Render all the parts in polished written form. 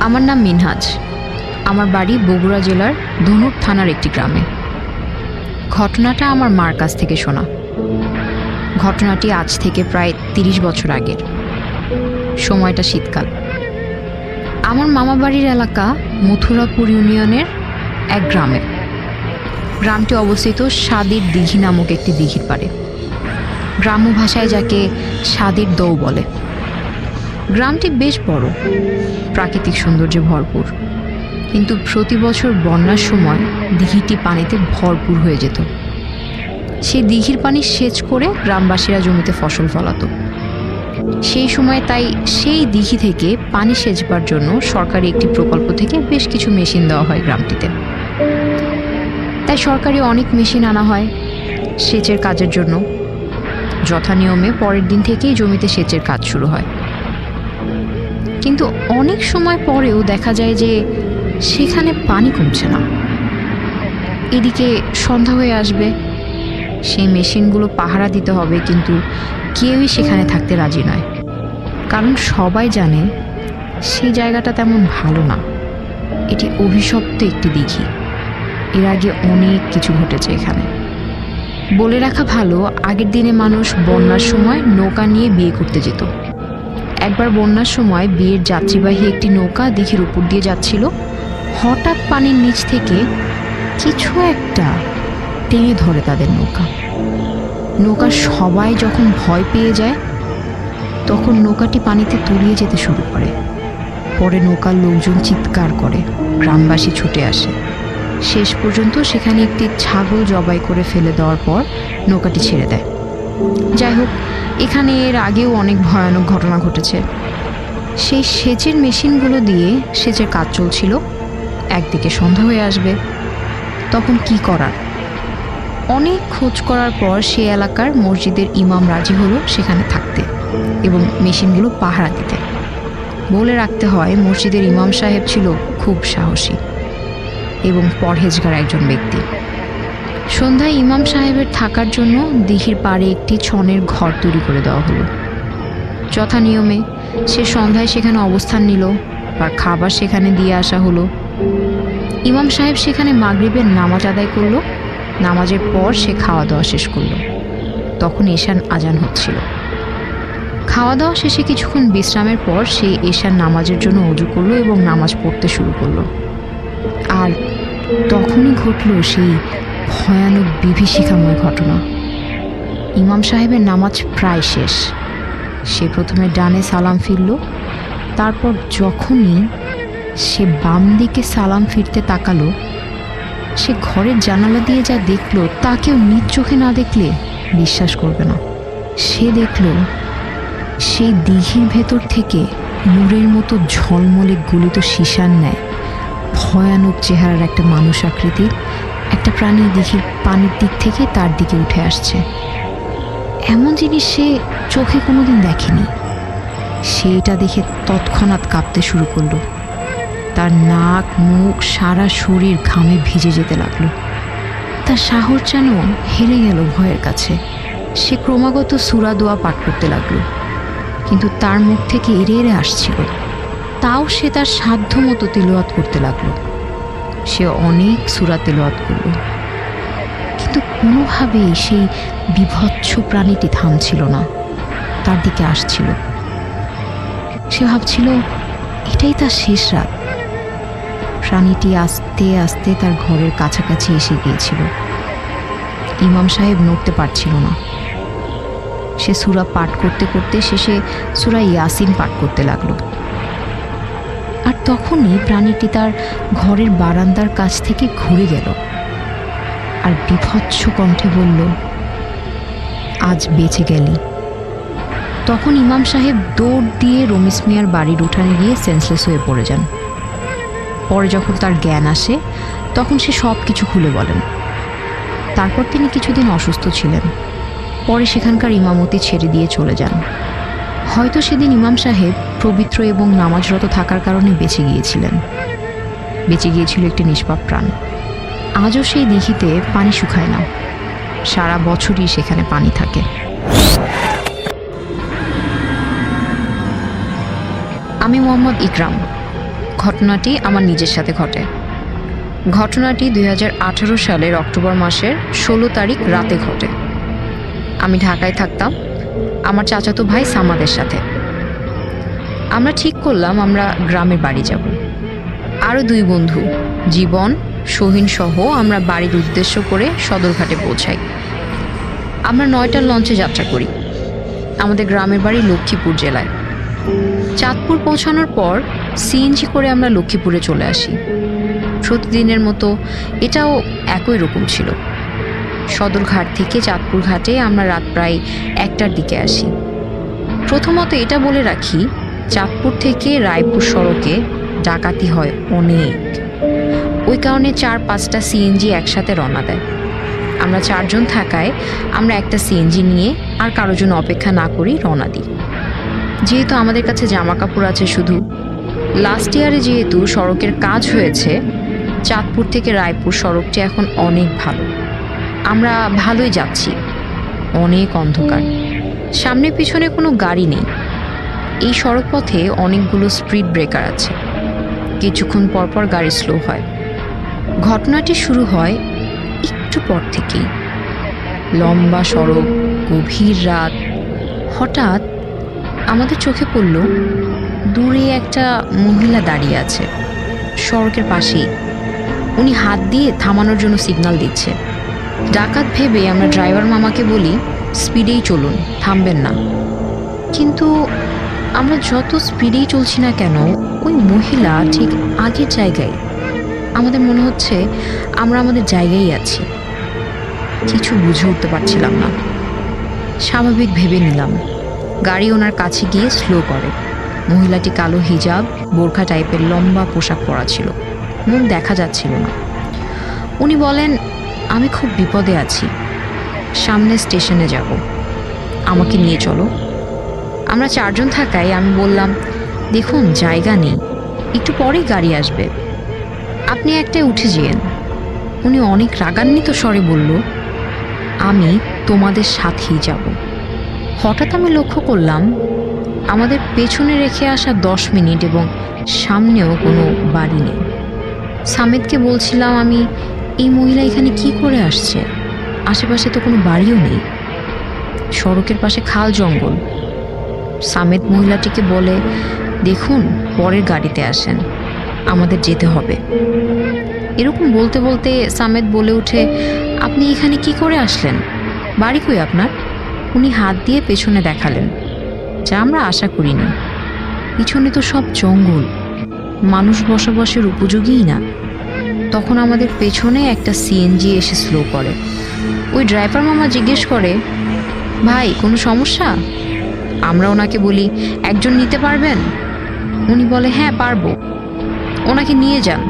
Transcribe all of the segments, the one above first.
আমার নাম মিনহাজ। আমার বাড়ি বগুড়া জেলার ধনুক থানার একটি গ্রামে। ঘটনাটা আমার মার কাছ থেকে শোনা। ঘটনাটি আজ থেকে প্রায় ৩০ বছর আগের। সময়টা শীতকাল। আমার মামা বাড়ির এলাকা মথুরাপুর ইউনিয়নের এক গ্রামে। গ্রামটি অবস্থিত সাদির দিঘি নামক একটি দিঘির পাড়ে। গ্রাম্য ভাষায় যাকে সাদির দৌ বলে। গ্রামটি বেশ বড়, প্রাকৃতিক সৌন্দর্যে ভরপুর, কিন্তু প্রতি বছর বন্যার সময় দিঘিটি পানিতে ভরপুর হয়ে যেত। সেই দিঘির পানি সেচ করে গ্রামবাসীরা জমিতে ফসল ফলাতো। সেই সময় তাই সেই দিঘি থেকে পানি সেচবার জন্য সরকারি একটি প্রকল্প থেকে বেশ কিছু মেশিন দেওয়া হয় গ্রামটিতে। তাই সরকারি অনেক মেশিন আনা হয় সেচের কাজের জন্য। যথানিয়মে পরের দিন থেকেই জমিতে সেচের কাজ শুরু হয়। কিন্তু অনেক সময় পরেও দেখা যায় যে সেখানে পানি কমছে না। এদিকে সন্ধ্যা হয়ে আসবে, সেই মেশিনগুলো পাহারা দিতে হবে, কিন্তু কেউই সেখানে থাকতে রাজি নয়। কারণ সবাই জানে সেই জায়গাটা তেমন ভালো না। এটি অভিশপ্ত একটি দিঘি। এর আগে অনেক কিছু ঘটেছে এখানে। বলে রাখা ভালো, আগের দিনে মানুষ বন্যার সময় নৌকা নিয়ে বিয়ে করতে যেত। একবার বন্যার সময় বিয়ের যাত্রীবাহী একটি নৌকা দিঘির উপর দিয়ে যাচ্ছিল। হঠাৎ পানির নিচ থেকে কিছু একটা টেনে ধরে তাদের নৌকার সবাই যখন ভয় পেয়ে যায়, তখন নৌকাটি পানিতে তলিয়ে যেতে শুরু করে। পরে নৌকার লোকজন চিৎকার করে, গ্রামবাসী ছুটে আসে। শেষ পর্যন্ত সেখানে একটি ছাগল জবাই করে ফেলে দেওয়ার পর নৌকাটি ছেড়ে দেয়। যাই হোক, এখানে এর আগেও অনেক ভয়ানক ঘটনা ঘটেছে। সেই সেচের মেশিনগুলো দিয়ে সেচের কাজ চলছিল। একদিকে সন্ধ্যা হয়ে আসবে, তখন কি করার? অনেক খোঁজ করার পর সে এলাকার মসজিদের ইমাম রাজি হলো সেখানে থাকতে এবং মেশিনগুলো পাহারা দিতে। বলে রাখতে হয়, মসজিদের ইমাম সাহেব ছিল খুব সাহসী এবং পরহেজগার একজন ব্যক্তি। সন্ধ্যায় ইমাম সাহেবের থাকার জন্য দিঘির পাড়ে একটি ছনের ঘর তৈরি করে দেওয়া হলো। যথা নিয়মে সে সন্ধ্যায় সেখানে অবস্থান নিল, আর খাবার সেখানে দিয়ে আসা হলো। ইমাম সাহেব সেখানে মাগরিবের নামাজ আদায় করলো। নামাজের পর সে খাওয়া দাওয়া শেষ করলো। তখন এশার আজান হচ্ছিল। খাওয়া দাওয়া শেষে কিছুক্ষণ বিশ্রামের পর সে এশার নামাজের জন্য অজু করলো এবং নামাজ পড়তে শুরু করলো। আর তখনই ঘটল সেই ভয়ানক বিভীষিকাময় ঘটনা। ইমাম সাহেবের নামাজ প্রায় শেষ। সে প্রথমে ডানে সালাম ফিরল। তারপর যখনই সে বাম দিকে সালাম ফিরতে তাকালো, সে ঘরের জানালা দিয়ে যা দেখলো তা কেউ নিজ চোখে না দেখলে বিশ্বাস করবে না। সে দেখল সেই দিঘির ভেতর থেকে নূরের মতো ঝলমলে গলিত সীসার ন্যায় ভয়ানক চেহারার একটা মানুষ আকৃতির একটা প্রাণী দিঘির পানির দিক থেকে তার দিকে উঠে আসছে। এমন জিনিস সে চোখে কোনোদিন দেখেনি। সে এটা দেখে তৎক্ষণাৎ কাঁপতে শুরু করলো। তার নাক, মুখ, সারা শরীর ঘামে ভিজে যেতে লাগলো। তার সাহস যেন হেরে গেল ভয়ের কাছে। সে ক্রমাগত সূরা দোয়া পাঠ করতে লাগলো, কিন্তু তার মুখ থেকে এড়ে এড়ে আসছিল। তাও সে তার সাধ্য মতো তেলাওয়াত করতে লাগলো। সে অনেক সূরা তেলাওয়াত করল, কিন্তু কোনোভাবেই সেই বিভৎস প্রাণীটি থামছিল না, তার দিকে আসছিল। সে ভাবছিল এটাই তার শেষ রাত। প্রাণীটি আস্তে আস্তে তার ঘরের কাছাকাছি এসে গিয়েছিল। ইমাম সাহেব নড়তে পারছিল না। সে সূরা পাঠ করতে করতে শেষে সূরা ইয়াসিন পাঠ করতে লাগলো। আর তখনই প্রাণীটি তার ঘরের বারান্দার কাছ থেকে ঘুরে গেল আর বিভৎস কণ্ঠে বলল, আজ বেঁচে গেলি। তখন ইমাম সাহেব দৌড় দিয়ে রমিস মিয়ার বাড়ির উঠানে গিয়ে সেন্সলেস হয়ে পড়ে যান। পরে যখন তার জ্ঞান আসে, তখন সে সব কিছু খুলে বলেন। তারপর তিনি কিছুদিন অসুস্থ ছিলেন। পরে সেখানকার ইমামতি ছেড়ে দিয়ে চলে যান। হয়তো সেদিন ইমাম সাহেব পবিত্র এবং নামাজরত থাকার কারণে বেঁচে গিয়েছিলেন। বেঁচে গিয়েছিল একটি নিষ্পাপ প্রাণ। আজও সেই দিঘিতে পানি শুকায় না, সারা বছরই সেখানে পানি থাকে। আমি মোহাম্মদ ইকরাম, ঘটনাটি আমার নিজের সাথে ঘটে। ঘটনাটি 2018 সালের অক্টোবর মাসের 16 তারিখ রাতে ঘটে। আমি ঢাকায় থাকতাম আমার চাচাতো ভাই সামাদের সাথে। আমরা ঠিক করলাম আমরা গ্রামের বাড়ি যাব। আরও 2 বন্ধু জীবন, সোহিন সহ আমরা বাড়ির উদ্দেশ্য করে সদরঘাটে পৌঁছাই। আমরা 9টার লঞ্চে যাত্রা করি। আমাদের গ্রামের বাড়ি লক্ষ্মীপুর জেলায়। চাঁদপুর পৌঁছানোর পর সিএনজি করে আমরা লক্ষ্মীপুরে চলে আসি। প্রতিদিনের মতো এটাও একই রকম ছিল। সদরঘাট থেকে চাঁদপুর ঘাটে আমরা রাত প্রায় 1টার দিকে আসি। প্রথমত এটা বলে রাখি, চাঁদপুর থেকে রায়পুর সড়কে ডাকাতি হয় অনেক। ওই কারণে 4-5টা সিএনজি একসাথে রওনা দেয়। আমরা 4 জন থাকায় আমরা একটা সিএনজি নিয়ে আর কারোর জন্য অপেক্ষা না করেই রওনা দিই। যেহেতু আমাদের কাছে জামা কাপড় আছে শুধু, লাস্ট ইয়ারে যেহেতু সড়কের কাজ হয়েছে, চাঁদপুর থেকে রায়পুর সড়কটি এখন অনেক ভালো। আমরা ভালোই যাচ্ছি। অনেক অন্ধকার, সামনে পিছনে কোনো গাড়ি নেই। এই সড়ক পথে অনেকগুলো স্পিড ব্রেকার আছে। কিছুক্ষণ পরপর গাড়ি স্লো হয়। ঘটনাটি শুরু হয় একটু পর থেকেই। লম্বা সড়ক, গভীর রাত। হঠাৎ আমাদের চোখে পড়ল দূরে একটা মহিলা দাঁড়িয়ে আছে সড়কের পাশেই। উনি হাত দিয়ে থামানোর জন্য সিগন্যাল দিচ্ছে। ডাকাত ভেবে আমরা ড্রাইভার মামাকে বলি, স্পিডেই চলুন, থামবেন না। কিন্তু আমরা যত স্পিডেই চলছি না কেন, ওই মহিলা ঠিক আগের জায়গায়। আমাদের মনে হচ্ছে আমরা আমাদের জায়গায় আছি। কিছু বুঝে উঠতে পারছিলাম না। স্বাভাবিক ভেবে নিলাম। গাড়ি ওনার কাছে গিয়ে স্লো করে। মহিলাটি কালো হিজাব, বোরখা টাইপের লম্বা পোশাক পরা ছিল। মুখ দেখা যাচ্ছিল না। উনি বলেন, আমি খুব বিপদে আছি, সামনে স্টেশনে যাব, আমাকে নিয়ে চলো। আমরা 4 জন থাকায় আমি বললাম, দেখুন জায়গা নেই, একটু পরেই গাড়ি আসবে, আপনি একটাই উঠে যেন। উনি অনেক রাগান্বিত স্বরে বলল, আমি তোমাদের সাথেই যাব। হঠাৎ আমি লক্ষ্য করলাম আমাদের পেছনে রেখে আসা 10 মিনিট এবং সামনেও কোনো বাড়ি নেই। সামেদকে বলছিলাম আমি, এই মহিলা এখানে কি করে আসছে? আশেপাশে তো কোনো বাড়িও নেই, সড়কের পাশে খাল জঙ্গল। সামেদ মহিলাটিকে বলে, দেখুন পরের গাড়িতে আসেন, আমাদের যেতে হবে। এরকম বলতে বলতে সামেদ বলে ওঠে, আপনি এখানে কি করে আসলেন? বাড়ি কই আপনার? উনি হাত দিয়ে পেছনে দেখালেন, যা আমরা আশা করিনি। পিছনে তো সব জঙ্গল, মানুষ বসবাসের উপযোগীই না। তখন আমাদের পেছনে একটা সিএনজি এসে স্লো করে। ওই ড্রাইভার মামা জিজ্ঞেস করে, ভাই কোনো সমস্যা? আমরা ওনাকে বলি, একজন নিতে পারবেন? উনি বলে, হ্যাঁ পারবো, ওনাকে নিয়ে যান।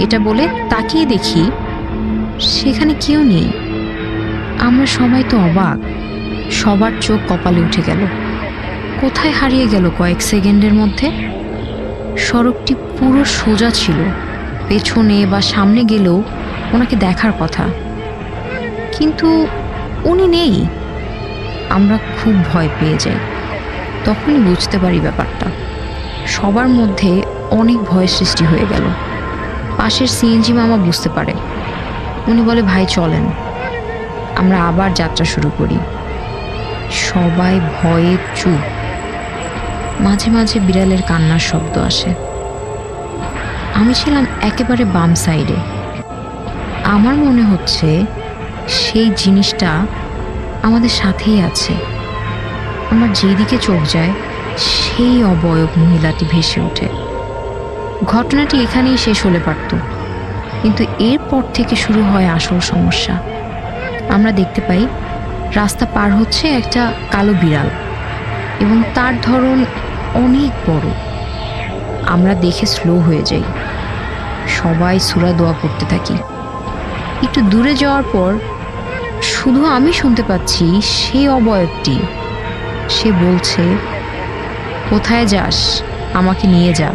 এটা বলে তাকিয়ে দেখি সেখানে কেউ নেই। আমরা সবাই তো অবাক, সবার চোখ কপালে উঠে গেল। কোথায় হারিয়ে গেল কয়েক সেকেন্ডের মধ্যে? সড়কটি পুরো সোজা ছিল, পেছনে বা সামনে গেলেও ওনাকে দেখার কথা, কিন্তু উনি নেই। আমরা খুব ভয় পেয়ে যাই। তখনই বুঝতে পারি ব্যাপারটা। সবার মধ্যে অনেক ভয়ের সৃষ্টি হয়ে গেল। পাশের সিএনজি মামা বুঝতে পারে। উনি বলে, ভাই চলেন। আমরা আবার যাত্রা শুরু করি। সবাই ভয়ে চুপ। মাঝে মাঝে বিড়ালের কান্নার শব্দ আসে। আমি ছিলাম একেবারে বাম সাইডে। আমার মনে হচ্ছে সেই জিনিসটা আমাদের সাথেই আছে। আমার যেদিকে চোখ যায় সেই অবয়ব মহিলাটি ভেসে ওঠে। ঘটনাটি এখানেই শেষ হলে পারত, কিন্তু এরপর থেকে শুরু হয় আসল সমস্যা। আমরা দেখতে পাই রাস্তা পার হচ্ছে একটা কালো বিড়াল এবং তার ধরন অনেক বড়। আমরা দেখে স্লো হয়ে যাই। সবাই সূরা দোয়া করতে থাকি। একটু দূরে যাওয়ার পর শুধু আমি শুনতে পাচ্ছি সেই অবয়বটি। সে বলছে, কোথায় যাস? আমাকে নিয়ে যা।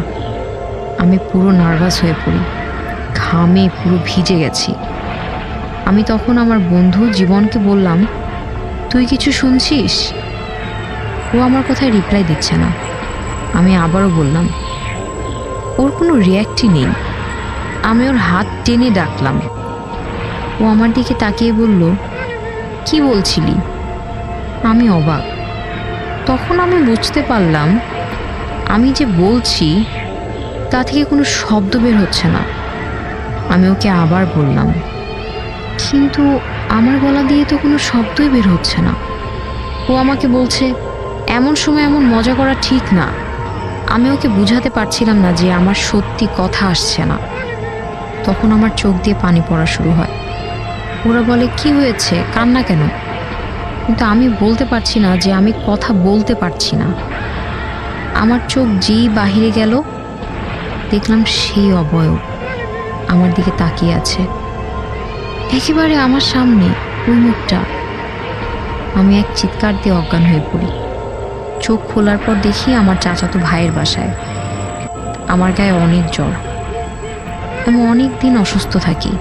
আমি পুরো নার্ভাস হয়ে পড়ি, ঘামে পুরো ভিজে গেছি। আমি তখন আমার বন্ধু জীবনকে বললাম, তুই কিছু শুনছিস? ও আমার কথায় রিপ্লাই দিচ্ছে না। আমি আবারও বললাম, ওর কোনো রিয়্যাক্টই নেই। আমি ওর হাত টেনে ডাকলাম। ও আমার দিকে তাকিয়ে বলল, কি বলছিলি? আমি অবাক। তখন আমি বুঝতে পারলাম আমি যে বলছি তা থেকে কোনো শব্দ বের হচ্ছে না। আমি ওকে আবার বললাম, কিন্তু আমার গলা দিয়ে তো কোনো শব্দই বের হচ্ছে না। ও আমাকে বলছে, এমন সময় এমন মজা করা ঠিক না। আমি ওকে বুঝাতে পারছিলাম না যে আমার সত্যি কথা আসছে না। তখন আমার চোখ দিয়ে পানি পড়া শুরু হয়। ওরা বলে, কি হয়েছে, কান্না কেন? কিন্তু আমি বলতে পারছি না যে আমি কথা বলতে পারছি না। আমার চোখ যেই বাহিরে গেল, দেখলাম সেই অবয়ব আমার দিকে তাকিয়ে আছে, একেবারে আমার সামনে, ওই মুখটা। আমি এক চিৎকার দিয়ে অজ্ঞান হয়ে পড়ি। চোখ খোলার পর দেখি আমার চাচাতো ভাইয়ের বাসায়। আমার গায়ে অনেক জ্বর। আমি অনেক দিন অসুস্থ থাকি।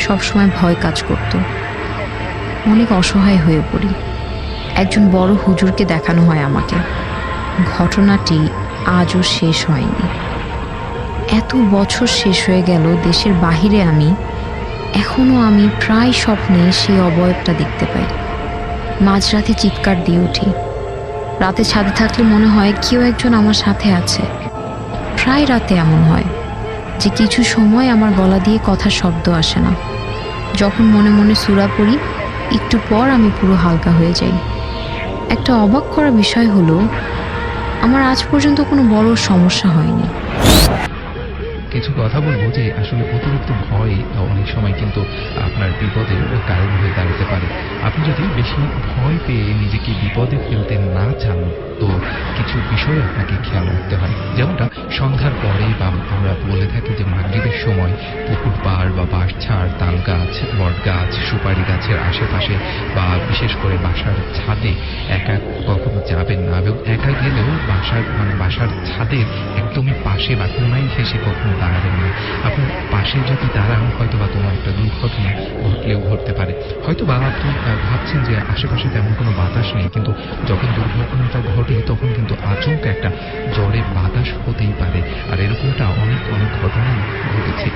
সবসময় ভয় কাজ করত। অনেক অসহায় হয়ে পড়ি। একজন বড় হুজুরকে দেখানো হয় আমাকে। ঘটনাটি আজও শেষ হয়নি। এত বছর শেষ হয়ে গেল দেশের বাহিরে, এখনো আমি প্রায় স্বপ্নে সেই অবয়বটা দেখতে পাই। মাঝরাতে চিৎকার দিয়ে উঠি। রাতে ছাদে থাকলে মনে হয় কেউ একজন আমার সাথে আছে। প্রায় রাতে এমন হয় যে কিছু সময় আমার গলা দিয়ে কথার শব্দ আসে না। যখন মনে মনে সূরা পড়ি, একটু পর আমি পুরো হালকা হয়ে যাই। একটা অবাক করা বিষয় হলো, আমার আজ পর্যন্ত কোনো বড় সমস্যা হয়নি। কিছু কথা বলবো যে আসলে অতিরিক্ত ভয় অনেক সময় কিন্তু আপনার বিপদের কারণ হয়ে দাঁড়াতে পারে। আপনি যদি বেশি ভয় পেয়ে নিজেকে বিপদে ফেলতে না চান, তো কিছু বিষয় আপনাকে খেয়াল রাখতে হয়। যেমনটা সন্ধ্যার পরে বা আমরা বলে থাকি যে মাগরিবের সময় পুকুর পাড় বা বাঁশঝাড়, তাল গাছ, বট গাছ, সুপারি গাছের আশেপাশে বা বিশেষ করে বাসার ছাদে একা কখনো যাবেন না, এবং একা গেলেও বাসার ছাদের একদমই পাশে বা কোনায় ঘেঁষে কখনো দাঁড়াবেন না। আপনার পাশে যদি দাঁড়ান, হয়তো বা কোনো একটা দুর্ঘটনা ঘটলেও ঘটতে পারে। হয়তো বা আপনি ভাবছেন যে আশেপাশে তেমন কোনো বাতাস নেই, কিন্তু যখন দুর্ঘটনাটা ঘটে তখন কিন্তু আচমকা একটা ঝড়ে বাতাস হতেই পারে। আর এরকমটা অনেক ঘটনাই ঘটেছে।